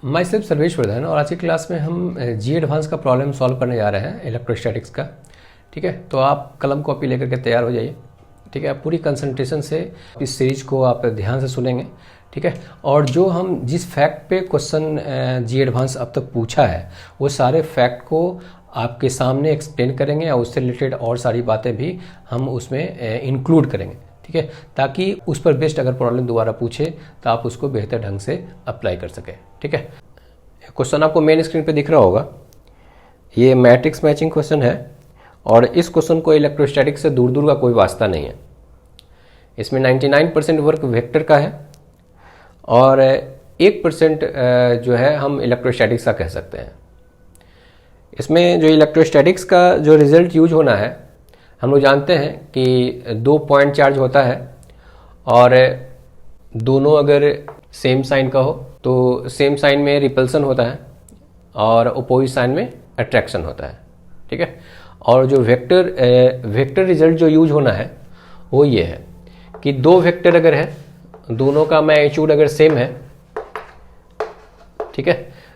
My self Sarvesh Vardhan और आज की क्लास में हम जी एडवांस का प्रॉब्लम सॉल्व करने जा रहे हैं इलेक्ट्रोस्टैटिक्स का। ठीक है, तो आप कलम कॉपी लेकर के तैयार हो जाइए। ठीक है, आप पूरी कंसंट्रेशन से इस सीरीज को आप ध्यान से सुनेंगे। ठीक है, और जो हम जिस फैक्ट पे क्वेश्चन जी एडवांस अब तक पूछा है वो सारे फैक्ट को आपके सामने एक्सप्लेन करेंगे और उससे रिलेटेड और सारी बातें भी हम उसमें इंक्लूड करेंगे। ठीक है, ताकि उस पर बेस्ड अगर प्रॉब्लम दोबारा पूछे तो आप उसको बेहतर ढंग से अप्लाई कर सकें। ठीक है, क्वेश्चन आपको मेन स्क्रीन पे दिख रहा होगा। ये मैट्रिक्स मैचिंग क्वेश्चन है और इस क्वेश्चन को इलेक्ट्रोस्टैटिक्स से दूर दूर का कोई वास्ता नहीं है। इसमें 99% वर्क वेक्टर का है और 1% जो है हम इलेक्ट्रोस्टैटिक्स का कह सकते हैं। इसमें जो इलेक्ट्रोस्टैटिक्स का जो रिजल्ट यूज होना है, हम लोग जानते हैं कि 2 पॉइंट चार्ज होता है और दोनों अगर सेम साइन का हो तो सेम साइन में रिपल्सन होता है और अपोजिट साइन में अट्रैक्शन होता है। ठीक है, और जो वेक्टर रिजल्ट जो यूज होना है वो ये है कि 2 वेक्टर अगर है, दोनों का मैग्नीट्यूड अगर सेम है, ठीक है,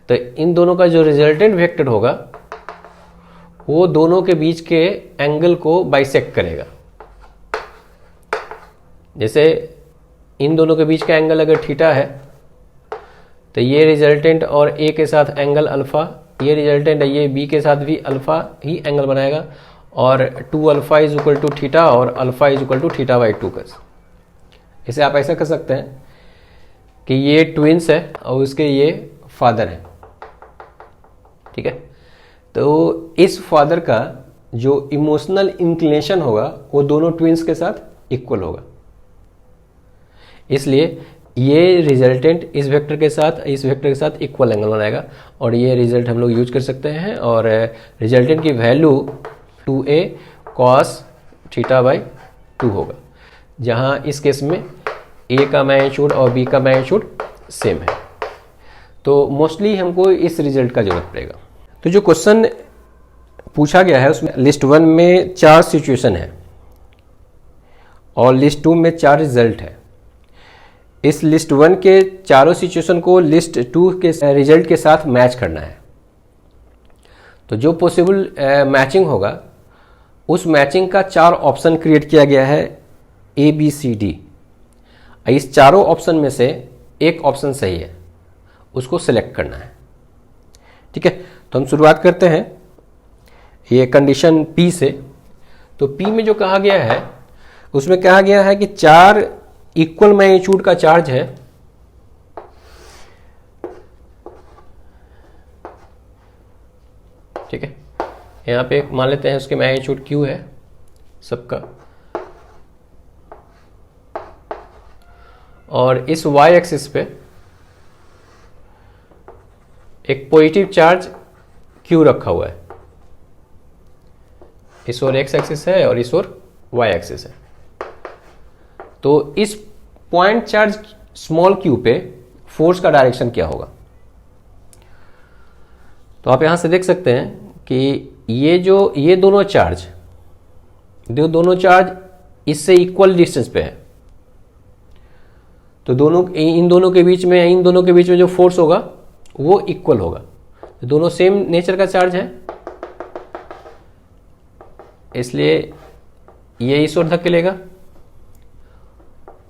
तो इन दोनों का जो रिजल्टेंट वेक्टर होगा वो दोनों के बीच के एंगल को बाइसेक्ट करेगा। जैसे इन दोनों के बीच का एंगल अगर थीटा है तो ये रिजल्टेंट और ए के साथ एंगल अल्फा, ये रिजल्टेंट है ये बी के साथ भी अल्फा ही एंगल बनाएगा और 2 alpha is equal to theta और alpha is equal to theta by 2 का। इसे आप ऐसा कर सकते हैं कि ये ट्विंस है और उसके ये फादर है। ठीक है, तो इस फादर का जो इमोशनल इंक्लिनेशन होगा वो दोनों ट्विंस के साथ इक्वल होगा, इसलिए ये रिजल्टेंट इस वेक्टर के साथ इक्वल एंगल बनाएगा और ये रिजल्ट हम लोग यूज कर सकते हैं। और रिजल्टेंट की value 2a cos theta by 2 होगा, जहां इस केस में a का मैग्नीट्यूड और b का मैग्नीट्यूड सेम है। तो मोस्टली हमको इस रिजल्ट का जरूरत पड़ेगा। तो जो क्वेश्चन पूछा गया है उसमें लिस्ट 1 में 4 सिचुएशन है और लिस्ट 2 में 4 रिजल्ट है। इस लिस्ट 1 के चारों सिचुएशन को लिस्ट 2 के रिजल्ट के साथ मैच करना है। तो जो पॉसिबल मैचिंग होगा उस मैचिंग का 4 ऑप्शन क्रिएट किया गया है, ए बी सी डी। इस चारों ऑप्शन में से एक ऑप्शन सही है, उसको सिलेक्ट करना है। ठीक है, तो हम शुरुआत करते हैं ये कंडीशन पी से। तो पी में जो कहा गया है उसमें कहा गया है कि 4 इक्वल मैग्नीट्यूड का चार्ज है। ठीक है, यहां पे मान लेते हैं उसके मैग्नीट्यूड क्यू है सबका, और इस y एक्सिस पे एक पॉजिटिव चार्ज q रखा हुआ है। इस ओर x एक्सिस है और इस ओर y एक्सिस है। तो इस पॉइंट चार्ज स्मॉल q पे फोर्स का डायरेक्शन क्या होगा? तो आप यहां से देख सकते हैं कि ये दोनों चार्ज इससे इक्वल डिस्टेंस पे है। तो इन दोनों के बीच में जो फोर्स होगा वो इक्वल होगा। तो दोनों सेम नेचर का चार्ज है, इसलिए ये इस ओर धकेलेगा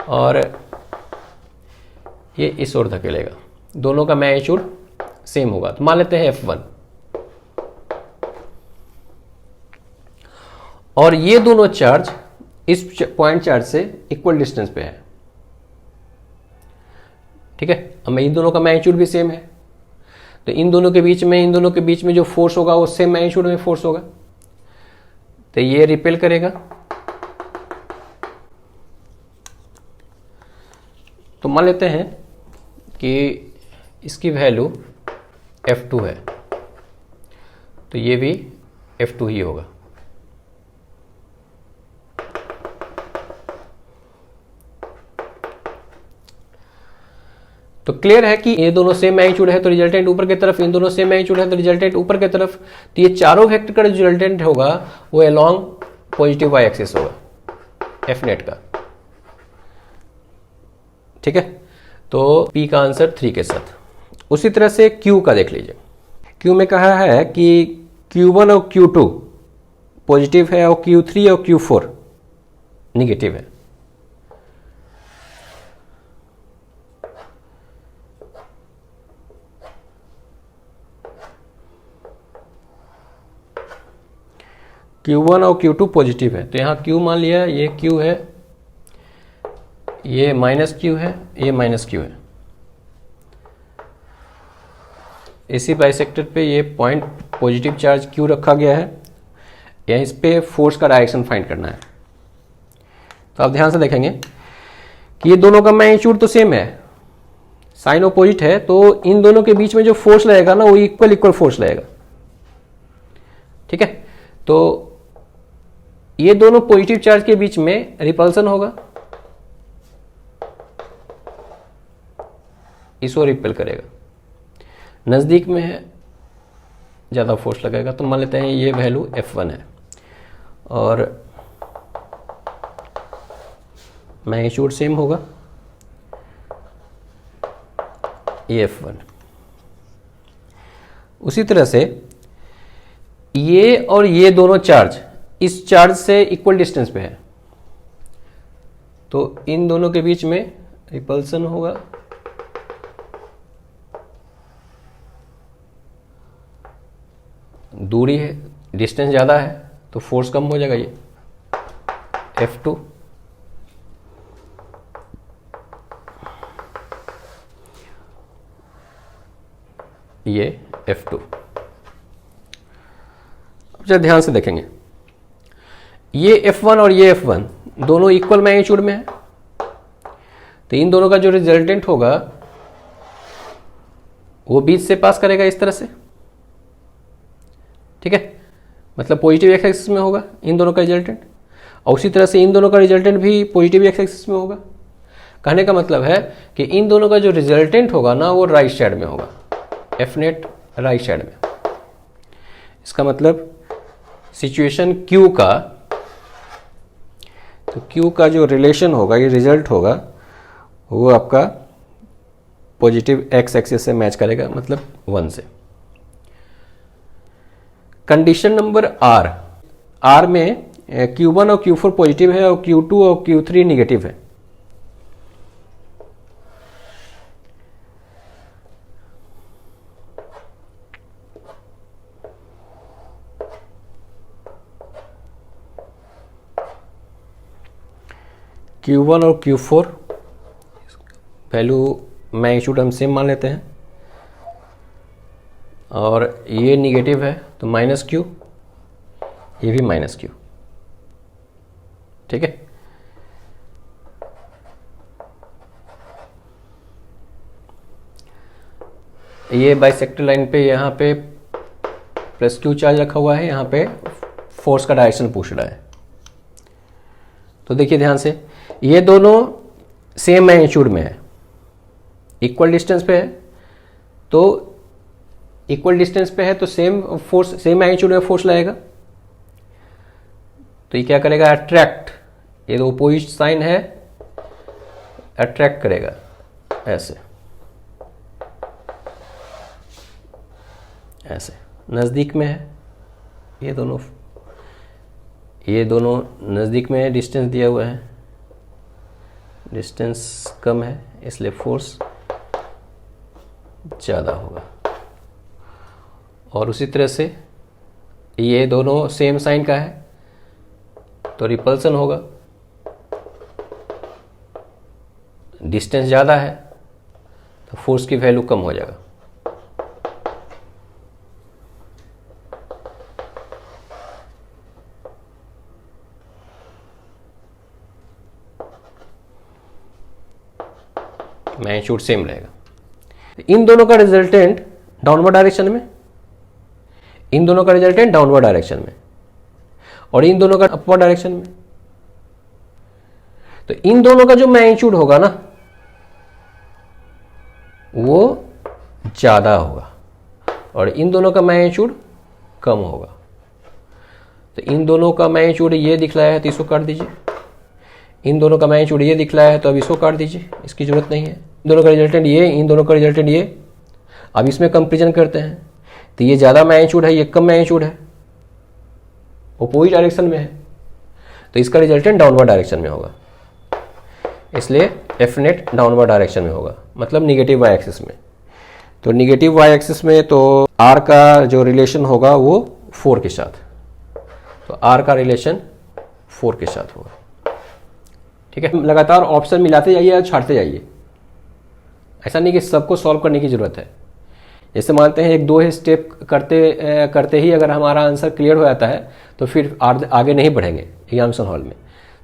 और ये इस ओर धकेलेगा। दोनों का मैग्नीट्यूड सेम होगा। तो मान लेते हैं F1, और ये दोनों चार्ज इस पॉइंट चार्ज से इक्वल डिस्टेंस पे है। ठीक है, अब इन दोनों का मैग्नीट्यूड भी सेम है, तो इन दोनों के बीच में जो फोर्स होगा वो सेम मैग्नीट्यूड में फोर्स होगा, तो ये रिपेल करेगा। तो मान लेते हैं कि इसकी वैल्यू F2 है, तो ये भी F2 ही होगा। तो क्लियर है कि ये दोनों सेम मैग्नीट्यूड है तो रिजल्टेंट ऊपर की तरफ, इन दोनों सेम मैग्नीट्यूड है तो रिजल्टेंट ऊपर की तरफ। तो ये चारों वेक्टर का रिजल्टेंट होगा वो अलोंग पॉजिटिव y एक्सिस होगा F नेट का। ठीक है, तो P का आंसर 3 के साथ। उसी तरह से Q का देख लीजिए। Q में कहा है कि Q1 और Q2 पॉजिटिव है और Q3 और Q4 निगेटिव है। Q1 और Q2 पॉजिटिव है, तो यहाँ Q मान लिया, ये Q है, ये माइनस Q है, ये माइनस Q है। इसी बाइसेक्टर पे ये पॉइंट पॉजिटिव चार्ज Q रखा गया है, या इस पे फोर्स का डायरेक्शन फाइंड करना है। तो आप ध्यान से देखेंगे कि ये दोनों का मैग्नीट्यूड तो सेम है, साइन ऑपोजिट है, तो इन दोनों के बीच में जो फोर्स लगेगा ना वो इक्वल फोर्स लगेगा। ठीक है, तो ये दोनों पॉजिटिव चार्ज के बीच में रिपल्सन होगा, इसको रिपेल करेगा, नजदीक में है ज्यादा फोर्स लगेगा। तो मान लेते हैं ये वैल्यू F1 है और मैग्नीट्यूड सेम होगा, ये F1। उसी तरह से ये और ये दोनों चार्ज इस चार्ज से इक्वल डिस्टेंस पे है, तो इन दोनों के बीच में रिपल्सन होगा, दूरी है, डिस्टेंस ज़्यादा है तो फोर्स कम हो जाएगा, ये F2। ये F2। अब जरा ध्यान से देखेंगे, ये F1 और ये F1 दोनों इक्वल मैग्नीट्यूड में है, तो इन दोनों का जो रिजल्टेंट होगा वो बीच से पास करेगा इस तरह से। ठीक है, मतलब पॉजिटिव एक्स एक्सिस में होगा इन दोनों का रिजल्टेंट, और उसी तरह से इन दोनों का रिजल्टेंट भी पॉजिटिव एक्स एक्सिस में होगा। कहने का मतलब है कि इन दोनों का जो रिजल्टेंट होगा ना वो राइट साइड में होगा, F नेट राइट साइड में। इसका मतलब सिचुएशन Q का, तो Q का जो रिलेशन होगा, ये रिजल्ट होगा, वो आपका पॉजिटिव एक्स एक्सिस से मैच करेगा, मतलब 1 से। कंडीशन नंबर R में Q1 और Q4 पॉजिटिव है और Q2 और Q3 निगेटिव है। Q1 और Q4 वैल्यू मैग्नीट्यूड हम सेम मान लेते हैं, और ये निगेटिव है तो माइनस Q, ये भी माइनस Q। ठीक है, ये बाइसेक्टर लाइन पे यहाँ पे प्लस Q चार्ज रखा हुआ है, यहाँ पे फोर्स का डायरेक्शन पूछ रहा है। तो देखिए ध्यान से, ये दोनों सेम मैग्नीट्यूड में है, इक्वल डिस्टेंस पे है, तो इक्वल डिस्टेंस पे है तो सेम फोर्स, सेम मैग्नीट्यूड में फोर्स लगेगा। तो ये क्या करेगा, अट्रैक्ट, ये तो अपोजिट साइन है, अट्रैक्ट करेगा ऐसे ऐसे, नज़दीक में है, ये दोनों नज़दीक में है, डिस्टेंस दिया हुआ है, डिस्टेंस कम है इसलिए फोर्स ज़्यादा होगा। और उसी तरह से ये दोनों सेम साइन का है तो रिपल्सन होगा, डिस्टेंस ज़्यादा है तो फोर्स की वैल्यू कम हो जाएगा। मैग्नीट्यूड सेम रहेगा। इन दोनों का रिजल्टेंट डाउनवर्ड डायरेक्शन में, इन दोनों का रिजल्टेंट डाउनवर्ड डायरेक्शन में, और इन दोनों का अपवर्ड डायरेक्शन में। तो इन दोनों का जो मैग्नीट्यूड होगा ना वो ज्यादा होगा और इन दोनों का मैग्नीट्यूड कम होगा। तो इन दोनों का मैग्नीट्यूड ये दिखलाया है तो इसको काट दीजिए, इन दोनों का मैग्नीट्यूड ये दिखलाया है तो अब इसको काट दीजिए, इसकी जरूरत नहीं है। इन दोनों का रिजल्टेंट ये, इन दोनों का रिजल्टेंट ये, अब इसमें कंपेरिजन करते हैं तो ये ज़्यादा मैग्नीट्यूड है, ये कम मैग्नीट्यूड है, अपोजिट डायरेक्शन में है, तो इसका रिजल्टेंट डाउनवर्ड डायरेक्शन में होगा, इसलिए एफ नेट डाउनवर्ड डायरेक्शन में होगा, मतलब निगेटिव वाई एक्सिस में। तो निगेटिव वाई एक्सिस में तो आर का जो रिलेशन होगा वो 4 के साथ, तो आर का रिलेशन 4 के साथ होगा। ठीक है, लगातार ऑप्शन मिलाते जाइए और छाड़ते जाइए, ऐसा नहीं कि सबको सॉल्व करने की जरूरत है। जैसे मानते हैं 1-2 स्टेप करते ही अगर हमारा आंसर क्लियर हो जाता है तो फिर आगे नहीं बढ़ेंगे एग्जामिनेशन हॉल में।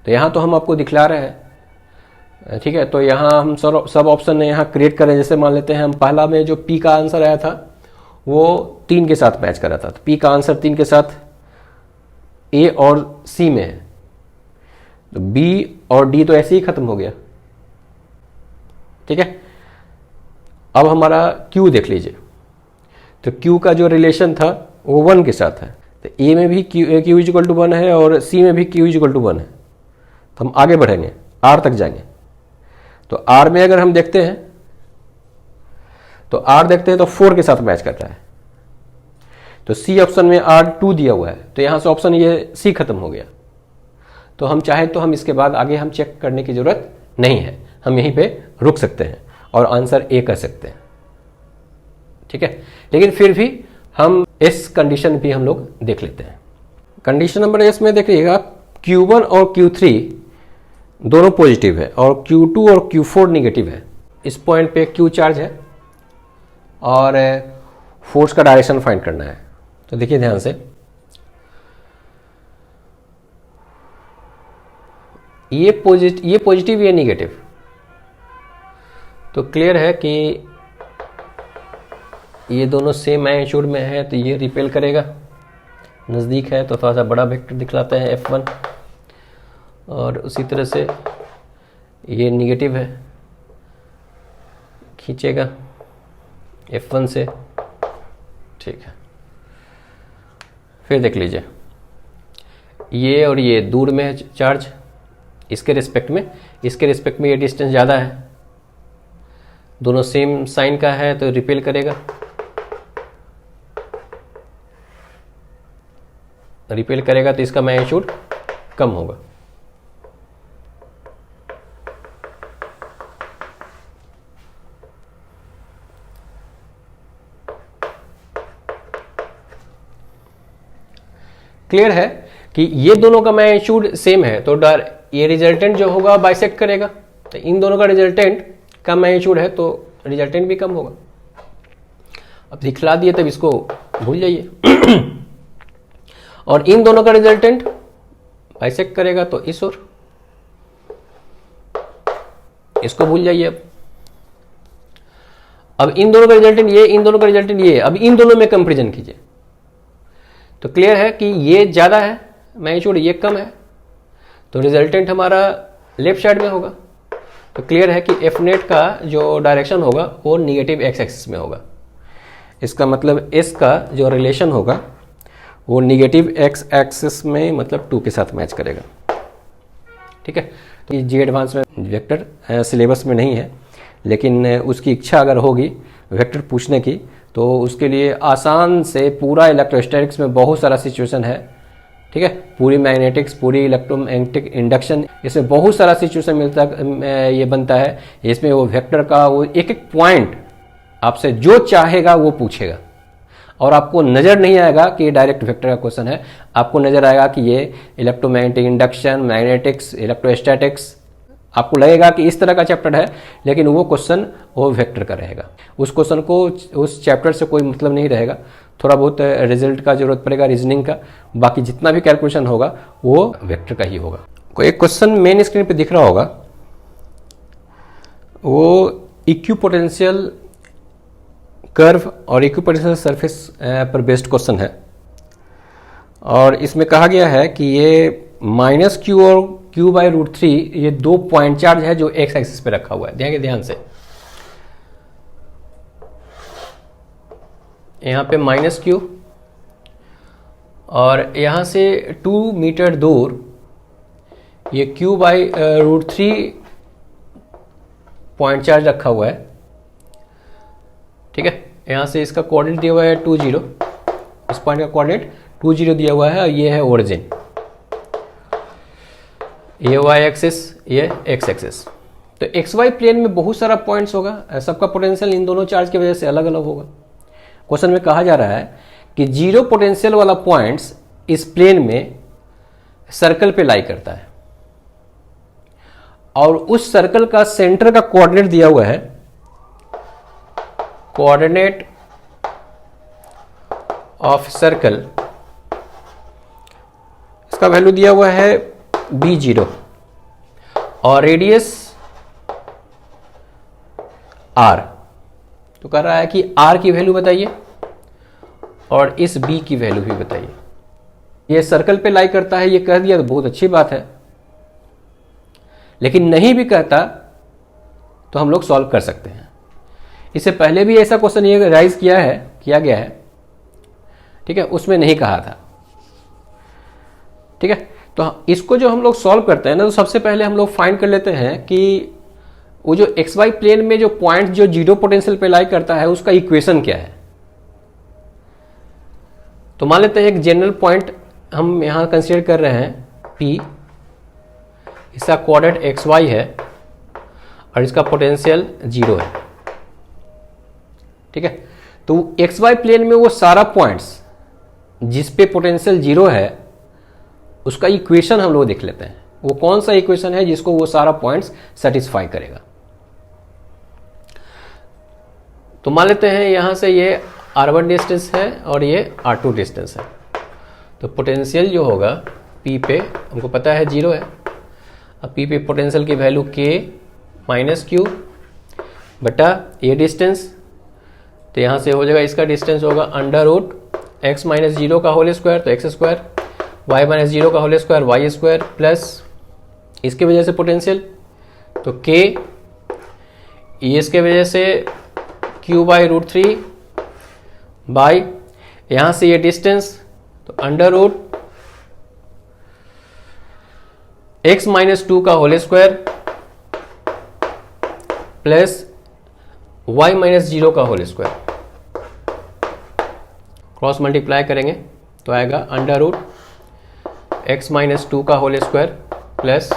तो यहाँ तो हम आपको दिखला रहे हैं, ठीक है। तो यहाँ हम सब ऑप्शन यहाँ क्रिएट करें। जैसे मान लेते हैं हम पहला में जो पी का आंसर आया था वो 3 के साथ मैच कर रहा था, तो पी का आंसर 3 के साथ ए और सी में है, तो बी और डी तो ऐसे ही खत्म हो गया। ठीक है, अब हमारा क्यू देख लीजिए, तो क्यू का जो रिलेशन था वो 1 के साथ है, तो ए में भी क्यू इजिकल टू 1 है और सी में भी क्यू इजिकल टू 1 है। तो हम आगे बढ़ेंगे, आर तक जाएंगे। तो आर में अगर हम देखते हैं तो आर देखते हैं तो 4 के साथ मैच कर रहा है, तो सी ऑप्शन में R2 दिया हुआ है, तो यहां से ऑप्शन ये सी खत्म हो गया। तो हम चाहे तो हम इसके बाद आगे हम चेक करने की जरूरत नहीं है, हम यहीं पे रुक सकते हैं और आंसर ए कर सकते हैं। ठीक है, लेकिन फिर भी हम एस कंडीशन भी हम लोग देख लेते हैं। कंडीशन नंबर एस में देखिएगा Q1 और Q3 दोनों पॉजिटिव है और Q2 और Q4 निगेटिव है। इस पॉइंट पे Q चार्ज है और फोर्स का डायरेक्शन फाइंड करना है। तो देखिए ध्यान से, ये पॉजिटिव ये निगेटिव, तो क्लियर है कि ये दोनों सेम मैग्नीट्यूड में है, तो ये रिपेल करेगा। नज़दीक है तो थोड़ा सा बड़ा वेक्टर दिखलाते हैं F1, और उसी तरह से ये निगेटिव है, खींचेगा F1 से। ठीक है, फिर देख लीजिए ये और ये दूर में है चार्ज, इसके रिस्पेक्ट में ये डिस्टेंस ज़्यादा है, दोनों सेम साइन का है तो रिपेल करेगा। तो इसका मैग्नीट्यूड कम होगा। क्लियर है कि ये दोनों का मैग्नीट्यूड सेम है, तो ये रिजल्टेंट जो होगा बाइसेक्ट करेगा, तो इन दोनों का रिजल्टेंट कम मैग्नीट्यूड है तो रिजल्टेंट भी कम होगा। अब दिखला दिए तब इसको भूल जाइए। और इन दोनों का रिजल्टेंट बाइसेक्ट करेगा तो इस ओर, इसको भूल जाइए। अब इन दोनों का रिजल्टेंट ये, इन दोनों का रिजल्टेंट ये, अब इन दोनों में कंपेरिजन कीजिए तो क्लियर है कि ये ज्यादा है मैग्नीट्यूड, ये कम है, तो रिजल्टेंट हमारा लेफ्ट साइड में होगा। तो क्लियर है कि एफ नेट का जो डायरेक्शन होगा वो निगेटिव एक्स एक्सिस में होगा। इसका मतलब एस का जो रिलेशन होगा वो निगेटिव एक्स एक्सिस में, मतलब 2 के साथ मैच करेगा। ठीक है, तो ये जी एडवांस में वेक्टर सिलेबस में नहीं है, लेकिन उसकी इच्छा अगर होगी वेक्टर पूछने की तो उसके लिए आसान से पूरा इलेक्ट्रोस्टैटिक्स में बहुत सारा सिचुएशन है। ठीक है, पूरी मैग्नेटिक्स, पूरी इलेक्ट्रोमैग्नेटिक इंडक्शन, इसमें बहुत सारा सिचुएशन ये बनता है। इसमें वो वेक्टर का वो एक एक पॉइंट आपसे जो चाहेगा वो पूछेगा, और आपको नजर नहीं आएगा कि ये डायरेक्ट वेक्टर का क्वेश्चन है, आपको नजर आएगा कि ये इलेक्ट्रोमैग्नेटिक इंडक्शन, मैग्नेटिक्स, इलेक्ट्रोस्टैटिक्स, आपको लगेगा कि इस तरह का चैप्टर है, लेकिन वो क्वेश्चन वो वेक्टर का रहेगा। उस क्वेश्चन को उस चैप्टर से कोई मतलब नहीं रहेगा, थोड़ा बहुत रिजल्ट का जरूरत पड़ेगा, रीजनिंग का, बाकी जितना भी कैलकुलेशन होगा वो वेक्टर का ही होगा। कोई एक क्वेश्चन मेन स्क्रीन पे दिख रहा होगा, वो इक्विपोटेंशियल कर्व और इक्विपोटेंशियल सरफेस पर बेस्ड क्वेश्चन है, और इसमें कहा गया है कि ये -q और q/√3 ये 2 पॉइंट चार्ज है जो एक्स एक्सिस पे रखा हुआ है। देखिए ध्यान से, यहाँ पे -q और यहाँ से 2 मीटर दूर ये q/√3 पॉइंट चार्ज रखा हुआ है। ठीक है, यहाँ से इसका कोऑर्डिनेट दिया हुआ है 2 0, इस पॉइंट का कोऑर्डिनेट 2 0 दिया हुआ है और ये है ओरिजिन, ये वाई एक्सिस, ये एक्स एक्सिस। तो एक्स वाई प्लेन में बहुत सारा पॉइंट्स होगा, सबका पोटेंशियल इन दोनों चार्ज की वजह से अलग अलग होगा। क्वेश्चन में कहा जा रहा है कि जीरो पोटेंशियल वाला पॉइंट्स इस प्लेन में सर्कल पे लाई करता है और उस सर्कल का सेंटर का कोऑर्डिनेट दिया हुआ है, कोऑर्डिनेट ऑफ सर्कल, इसका वैल्यू दिया हुआ है b0 और रेडियस r। तो कह रहा है कि r की वैल्यू बताइए और इस b की वैल्यू भी बताइए। ये सर्कल पे लाई करता है, ये कह दिया तो बहुत अच्छी बात है, लेकिन नहीं भी कहता तो हम लोग सॉल्व कर सकते हैं। इससे पहले भी ऐसा क्वेश्चन ये राइज किया गया है, ठीक है, उसमें नहीं कहा था, ठीक है। तो इसको जो हम लोग सॉल्व करते हैं ना, तो सबसे पहले हम लोग फाइंड कर लेते हैं कि वो जो एक्स वाई प्लेन में जो पॉइंट जो जीरो पोटेंशियल पे लाई करता है उसका इक्वेशन क्या है। तो मान लेते हैं एक जनरल पॉइंट हम यहां कंसीडर कर रहे हैं P, इसका कोऑर्डिनेट एक्स वाई है और इसका पोटेंशियल 0 है, ठीक है। तो एक्स वाई प्लेन में वो सारा पॉइंट्स जिस पे पोटेंशियल 0 है उसका इक्वेशन हम लोग देख लेते हैं, वो कौन सा इक्वेशन है जिसको वो सारा पॉइंट्स सेटिस्फाई करेगा। तो मान लेते हैं यहां से ये r1 डिस्टेंस है और ये r2 डिस्टेंस है। तो पोटेंशियल जो होगा P पे हमको पता है 0 है, अब P पे पोटेंशियल की वैल्यू K माइनस क्यू बटा ये डिस्टेंस, तो यहाँ से हो जाएगा इसका डिस्टेंस होगा अंडर रूट x माइनस 0 का होल स्क्वायर, तो एक्स स्क्वायर, y माइनस 0 का whole square y square, plus इसके वजह से पोटेंशियल तो K, इसके वजह से Q बाई रूट 3 बाई यहाँ से ये डिस्टेंस तो अंडर रूट x माइनस 2 का whole square plus y minus 0 का होल स्क्वायर, क्रॉस मल्टीप्लाई करेंगे तो आएगा अंडर रूट x माइनस 2 का whole square plus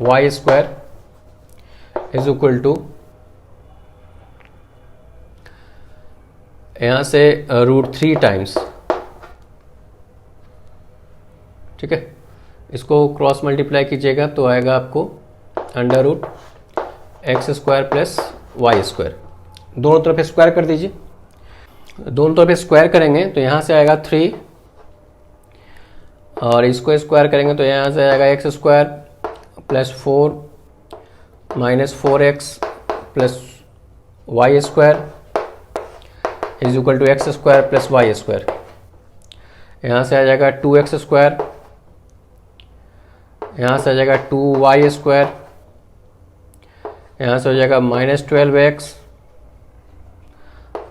y square is equal to यहां से रूट 3 टाइम्स, ठीक है। इसको क्रॉस मल्टीप्लाई कीजिएगा तो आएगा आपको under root x square plus y square, दोनों तरफ स्क्वायर कर दीजिए, दोनों तरफ स्क्वायर करेंगे तो यहाँ से आएगा 3 और इसको स्क्वायर करेंगे तो यहाँ से आएगा x square plus 4 minus 4x plus y square is equal to x square plus y square. यहाँ से आ जाएगा 2x स्क्वायर, यहाँ से आ जाएगा 2y स्क्वायर, यहाँ से हो जाएगा माइनस 12x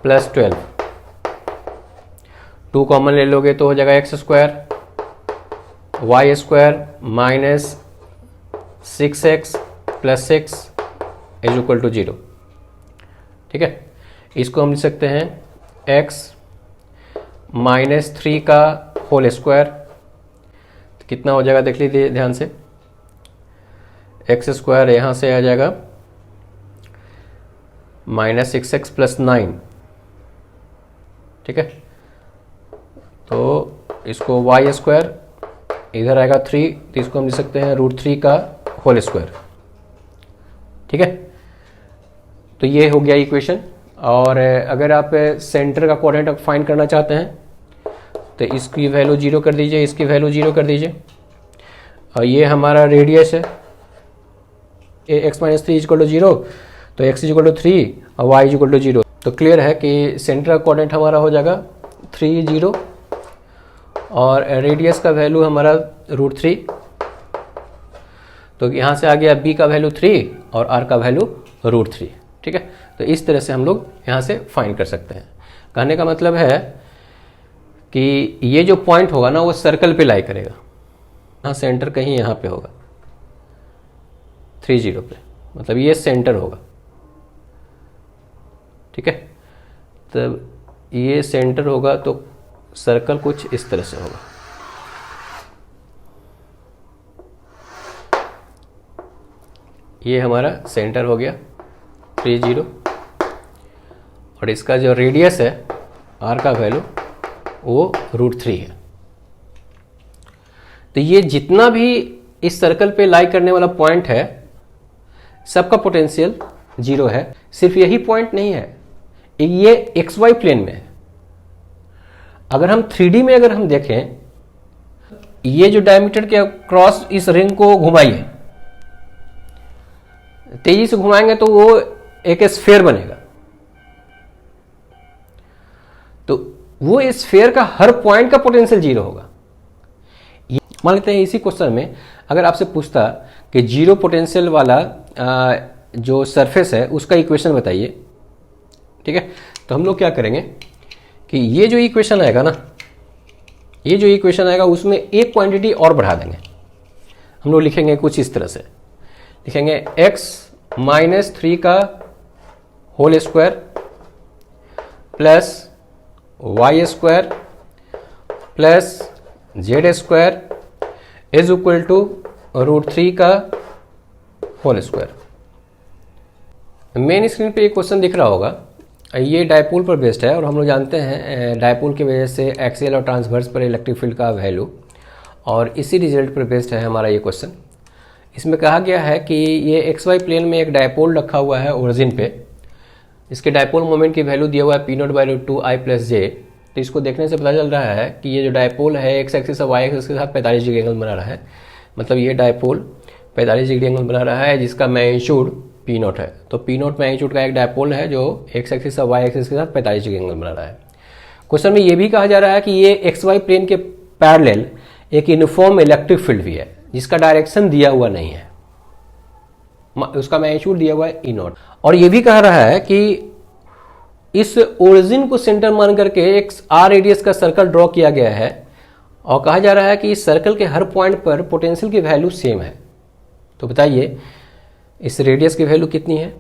प्लस 12, 2 कॉमन ले लोगे तो हो जाएगा x square y square minus 6x plus 6 is equal to 0, ठीक है। इसको हम लिख सकते हैं x माइनस 3 का होल स्क्वायर, तो कितना हो जाएगा देख लीजिए ध्यान से, एक्स स्क्वायर यहाँ से आ जाएगा माइनस 6x प्लस 9, ठीक है। तो इसको वाई स्क्वायर इधर आएगा 3, तो इसको हम लिख सकते हैं रूट 3 का होल स्क्वायर, ठीक है। तो ये हो गया इक्वेशन। और अगर आप सेंटर का कोऑर्डिनेट फाइंड करना चाहते हैं तो इसकी वैल्यू 0 कर दीजिए, इसकी वैल्यू 0 कर दीजिए, और ये हमारा रेडियस है x माइनस 3 इक्वल टू 0, तो x इक्वल टू 3 और y इक्वल टू 0। तो क्लियर है कि सेंटर का कोऑर्डिनेट हमारा हो जाएगा 3 0 और रेडियस का वैल्यू हमारा रूट 3, तो यहाँ से आ गया b का वैल्यू 3 और r का वैल्यू रूट 3, ठीक है। तो इस तरह से हम लोग यहाँ से फाइंड कर सकते हैं। कहने का मतलब है कि ये जो पॉइंट होगा ना वो सर्कल पे लाई करेगा, हाँ सेंटर कहीं यहाँ पे होगा 3 0 पे, मतलब ये सेंटर होगा, ठीक है। तब ये सेंटर होगा तो सर्कल कुछ इस तरह से होगा। ये हमारा सेंटर हो गया 3 0, और इसका जो रेडियस है r का वैल्यू वो √3 है। तो ये जितना भी इस सर्कल पे लाई करने वाला पॉइंट है सबका पोटेंशियल 0 है। सिर्फ यही पॉइंट नहीं है, ये XY प्लेन में है। अगर हम 3D में अगर हम देखें, ये जो डायमीटर के क्रॉस इस रिंग को घुमाइए, तेजी से घुमाएंगे तो वो एक स्फीयर बनेगा। तो वो स्फीयर का हर पॉइंट का पोटेंशियल 0 होगा। मान लेते हैं इसी क्वेश्चन में अगर आपसे पूछता कि 0 पोटेंशियल वाला जो सरफेस है उसका इक्वेशन बताइए, ठीक है, तो हम लोग क्या करेंगे कि ये जो इक्वेशन आएगा ना, ये जो इक्वेशन आएगा उसमें एक क्वांटिटी और बढ़ा देंगे। हम लोग लिखेंगे कुछ इस तरह से, लिखेंगे x -3 का whole square plus y square plus z square is equal to √3 का होल स्क्वायर। मेन स्क्रीन पे ये क्वेश्चन दिख रहा होगा, ये डायपोल पर बेस्ड है और हम लोग जानते हैं डायपोल की वजह से एक्सियल और ट्रांसवर्स पर इलेक्ट्रिक फील्ड का वैल्यू, और इसी रिजल्ट पर बेस्ड है हमारा ये क्वेश्चन। इसमें कहा गया है कि ये XY प्लेन में एक डायपोल रखा हुआ है ओरिजिन पे, इसके डायपोल मोमेंट की वैल्यू दिया हुआ है P0/√2I + J। तो इसको देखने से पता चल रहा है कि ये जो डायपोल है x एक्सिस और y एक्सिस के साथ 45 डिग्री एंगल बना रहा है। मतलब ये डायपोल 45 डिग्री एंगल बना रहा है जिसका मैग्नीट्यूड P0 है। तो P0 मैग्नीट्यूड का एक डायपोल है जो x एक्सिस और y एक्सिस के साथ 45 डिग्री एंगल बना रहा है। क्वेश्चन में ये भी कहा जा रहा है कि ये XY प्लेन के पैरेलल एक यूनिफॉर्म इलेक्ट्रिक फील्ड भी है जिसका डायरेक्शन दिया हुआ नहीं है, उसका मैग्नीट्यूड दिया हुआ है E0। और ये भी कह रहा है कि इस ओरिजिन को सेंटर मान करके एक r रेडियस का सर्कल ड्रॉ किया गया है और कहा जा रहा है कि इस सर्कल के हर पॉइंट पर पोटेंशियल की वैल्यू सेम है। तो बताइए इस रेडियस की वैल्यू कितनी है,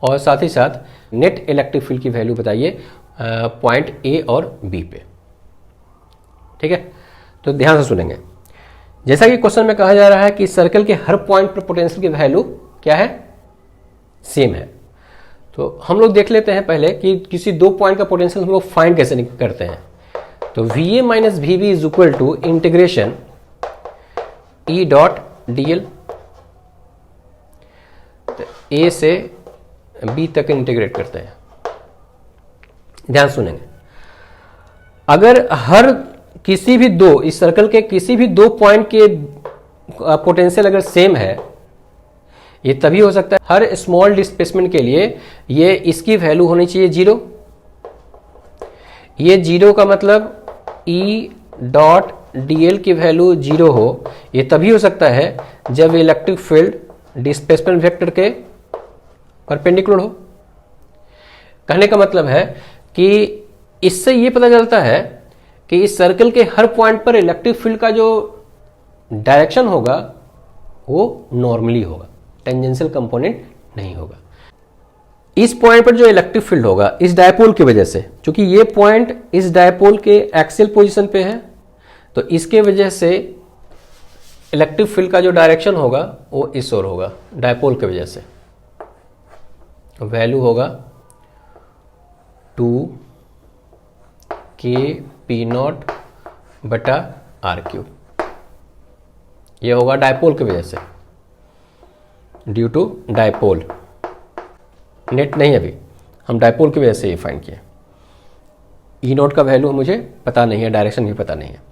और साथ ही साथ नेट इलेक्ट्रिक फील्ड की वैल्यू बताइए पॉइंट A और B पे। ठीक है, तो ध्यान से सुनेंगे। जैसा कि क्वेश्चन में कहा जा रहा है कि सर्कल के हर पॉइंट पर पोटेंशियल की वैल्यू क्या है, सेम है। तो हम लोग देख लेते हैं पहले कि किसी दो पॉइंट का पोटेंशियल हम लोग फाइंड कैसे करते हैं। तो VA - VB is equal to integration E.dl, तो A से B तक इंटीग्रेट करते हैं। ध्यान सुनेंगे, अगर हर किसी भी दो इस सर्कल के किसी भी दो पॉइंट के पोटेंशियल अगर सेम है, ये तभी हो सकता है हर स्मॉल डिस्प्लेसमेंट के लिए ये इसकी वैल्यू होनी चाहिए 0। ये 0 का मतलब E.dl की वैल्यू 0 हो, ये तभी हो सकता है जब इलेक्ट्रिक फील्ड डिस्प्लेसमेंट वेक्टर के परपेंडिकुलर हो। कहने का मतलब है कि इससे ये पता चलता है कि इस सर्कल के हर पॉइंट पर इलेक्ट्रिक फील्ड का जो डायरेक्शन होगा वो नॉर्मली होगा, टेंजेंशियल कंपोनेंट नहीं होगा। इस पॉइंट पर जो इलेक्ट्रिक फील्ड होगा इस डायपोल की वजह से, क्योंकि ये पॉइंट इस डायपोल के एक्सियल पोजीशन पे है, तो इसके वजह से इलेक्ट्रिक फील्ड का जो डायरेक्शन होगा वो इस ओर होगा डायपोल की वजह से। वैल्यू होगा 2kP0/r³। ये होगा डायपोल की वजह से, ड्यू टू डायपोल। नेट नहीं, अभी हम डायपोल की वजह से ये फाइंड किए। E0 का वैल्यू मुझे पता नहीं है, डायरेक्शन भी पता नहीं है।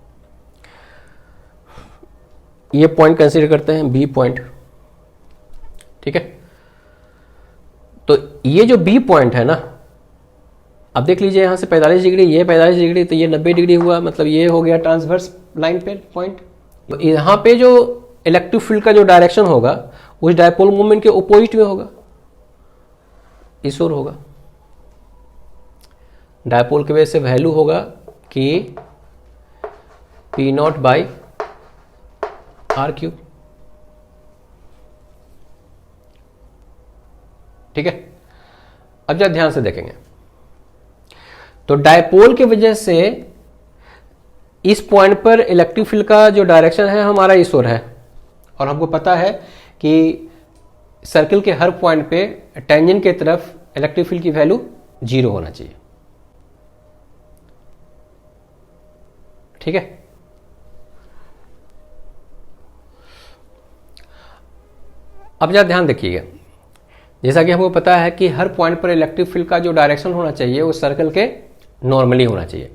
ये पॉइंट कंसीडर करते हैं B पॉइंट। ठीक है, तो ये जो B पॉइंट है ना, अब देख लीजिए यहां से 45 डिग्री, ये 45 डिग्री, तो ये 90 डिग्री हुआ, मतलब ये हो गया ट्रांसवर्स लाइन पे पॉइंट। तो यहां पे जो इलेक्ट्रिक फील्ड का जो डायरेक्शन होगा उस डायपोल मोमेंट के अपोजिट में होगा, इस ओर होगा। डायपोल की वजह से वैल्यू होगा कि P0/r³। ठीक है, अब जरा ध्यान से देखेंगे। तो डायपोल की वजह से इस पॉइंट पर इलेक्ट्रिक फील्ड का जो डायरेक्शन है हमारा इस ओर है, और हमको पता है कि सर्किल के हर पॉइंट पे टेंजेंट की तरफ इलेक्ट्रिक फील्ड की वैल्यू 0 होना चाहिए। ठीक है, अब जरा ध्यान देखिएगा, जैसा कि हमको पता है कि हर पॉइंट पर इलेक्ट्रिक फील्ड का जो डायरेक्शन होना चाहिए वो सर्कल के नॉर्मली होना चाहिए।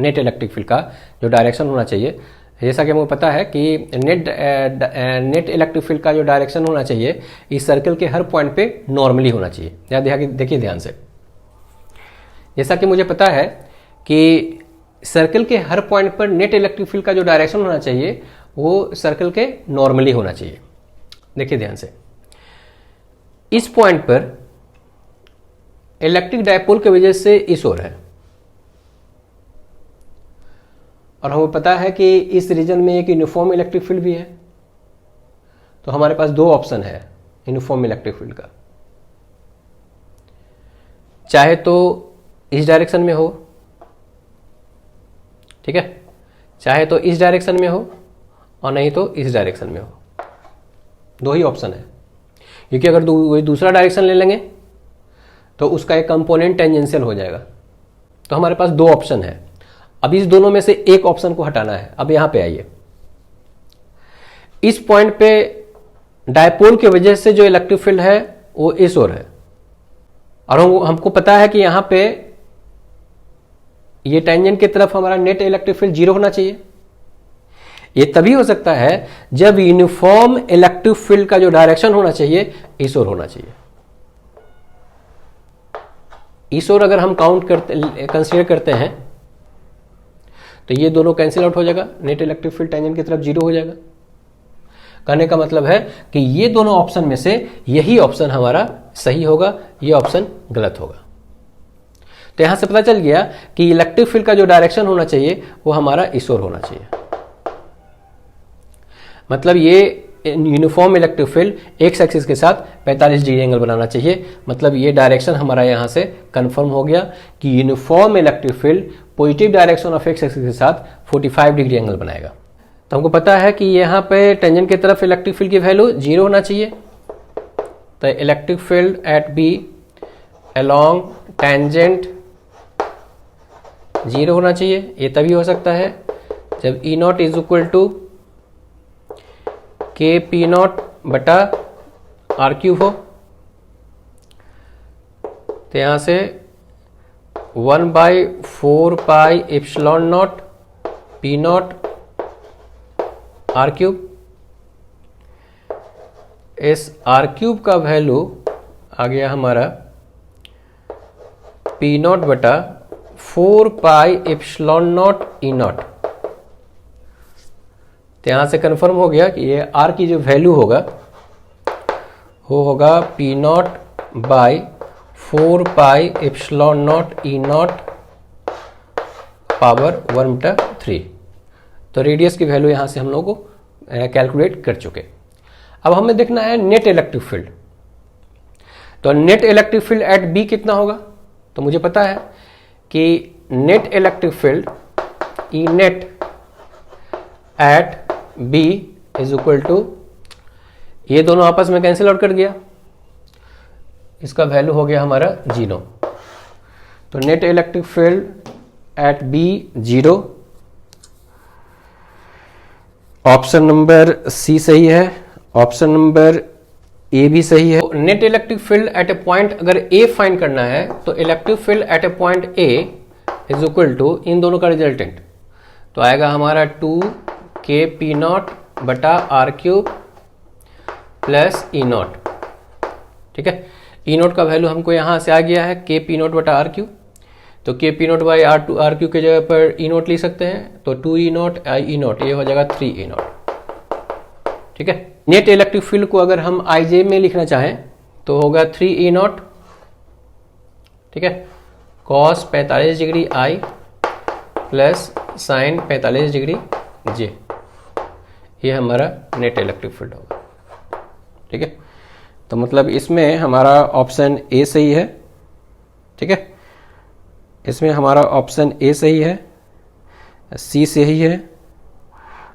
नेट इलेक्ट्रिक फील्ड का जो डायरेक्शन होना चाहिए, जैसा कि हमको पता है कि नेट इलेक्ट्रिक फील्ड का जो डायरेक्शन होना चाहिए इस सर्कल के हर पॉइंट पे नॉर्मली होना चाहिए। देखिए ध्यान से, जैसा कि मुझे पता है कि सर्कल के हर पॉइंट पर नेट इलेक्ट्रिक फील्ड का जो डायरेक्शन होना चाहिए वो सर्कल के नॉर्मली होना चाहिए। देखिए ध्यान से, इस पॉइंट पर इलेक्ट्रिक डायपोल की वजह से इस ओर है, और हमें पता है कि इस रीजन में एक यूनिफॉर्म इलेक्ट्रिक फील्ड भी है। तो हमारे पास दो ऑप्शन है यूनिफॉर्म इलेक्ट्रिक फील्ड का, चाहे तो इस डायरेक्शन में हो, ठीक है, चाहे तो इस डायरेक्शन में हो और नहीं तो इस डायरेक्शन में हो। दो ही ऑप्शन है, क्योंकि अगर दूसरा डायरेक्शन ले लेंगे तो उसका एक कंपोनेंट टेंजेंशियल हो जाएगा। तो हमारे पास दो ऑप्शन है, अब इस दोनों में से एक ऑप्शन को हटाना है। अब यहां पे आइए, इस पॉइंट पे डायपोल की वजह से जो इलेक्ट्रिक फील्ड है वो इस ओर है, और हमको पता है कि यहां पे ये टेंजेंट की तरफ हमारा नेट इलेक्ट्रिक फील्ड 0 होना चाहिए। ये तभी हो सकता है जब यूनिफॉर्म इलेक्ट्रिक फील्ड का जो डायरेक्शन होना चाहिए इस ओर होना चाहिए। इस ओर अगर हम कंसीडर करते हैं तो ये दोनों कैंसिल आउट हो जाएगा, नेट इलेक्ट्रिक फील्ड टेंजेंट की तरफ 0 हो जाएगा। कहने का मतलब है कि ये दोनों ऑप्शन में से यही ऑप्शन हमारा सही होगा, ये ऑप्शन गलत होगा। तो यहां से पता चल गया कि इलेक्ट्रिक फील्ड का जो डायरेक्शन होना चाहिए वो हमारा इस ओर होना चाहिए। मतलब ये uniform electric field x axis के साथ 45 डिग्री एंगल बनाना चाहिए। मतलब ये डायरेक्शन हमारा यहां से कंफर्म हो गया कि uniform electric field positive direction of x axis के साथ 45 डिग्री एंगल बनाएगा। तो हमको पता है कि यहाँ पे टेंजेंट की तरफ इलेक्ट्रिक फील्ड की वैल्यू 0 होना चाहिए। तो electric field at B along tangent 0 होना चाहिए। ये तभी हो सकता है जब E naught is equal to k P naught बटा आर क्यूब हो। तो यहां से 1/4 pi epsilon naught P naught R cube. इस आर क्यूब का वैल्यू आ गया हमारा पी नॉट बटा 4 pi epsilon naught E naught. तो यहां से कंफर्म हो गया कि ये आर की जो वैल्यू होगा वो होगा P naught by 4 pi epsilon naught E not power 1/3। तो रेडियस की वैल्यू यहां से हम लोग को कैलकुलेट कर चुके। अब हमें देखना है नेट इलेक्ट्रिक फील्ड। तो net electric field at B कितना होगा? तो मुझे पता है कि net electric field E net at B is equal to, ये दोनों आपस में कैंसिल आउट कर गया, इसका वैल्यू हो गया हमारा 0। तो net electric field at B 0। Option number C सही है, ऑप्शन नंबर ए भी सही है। Net electric field at A point अगर ए फाइंड करना है तो electric field at A point A is equal to इन दोनों का रिजल्टेंट, तो आएगा हमारा 2 के पी नॉट बटा R cube plus E naught. ठीक है, ई नॉट का वैल्यू हमको यहां से आ गया है के पी नॉट बटा आर क्यूब। तो k P naught by R cube के जगह पर ई नॉट लिख सकते हैं, तो 2 ई नॉट आई ई नॉट, ये हो जाएगा 3 ई नॉट। ठीक है, नेट इलेक्ट्रिक फील्ड को अगर हम आई जे में लिखना चाहें तो होगा 3 ई नॉट, ठीक है, cos 45 degree I plus sine 45 degree J, ये हमारा नेट इलेक्ट्रिक फील्ड होगा। ठीक है, तो मतलब इसमें हमारा ऑप्शन ए सही है। ठीक है, इसमें हमारा ऑप्शन ए सही है, सी सही है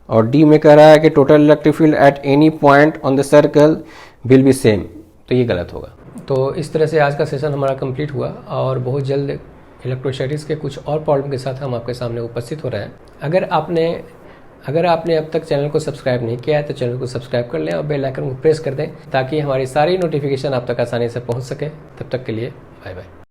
और डी में कह रहा है कि total electric field at any point on the circle will be same, तो ये गलत होगा। तो इस तरह से आज का सेशन हमारा कंप्लीट हुआ और बहुत जल्द इलेक्ट्रोस्टैटिक्स के कुछ और प्रॉब्लम के साथ हम आपके सामने उपस्थित हो रहे हैं। अगर आपने अब तक चैनल को सब्सक्राइब नहीं किया है तो चैनल को सब्सक्राइब कर लें और बेल आइकन को प्रेस कर दें ताकि हमारी सारी नोटिफिकेशन आप तक आसानी से पहुंच सके। तब तक के लिए बाय बाय।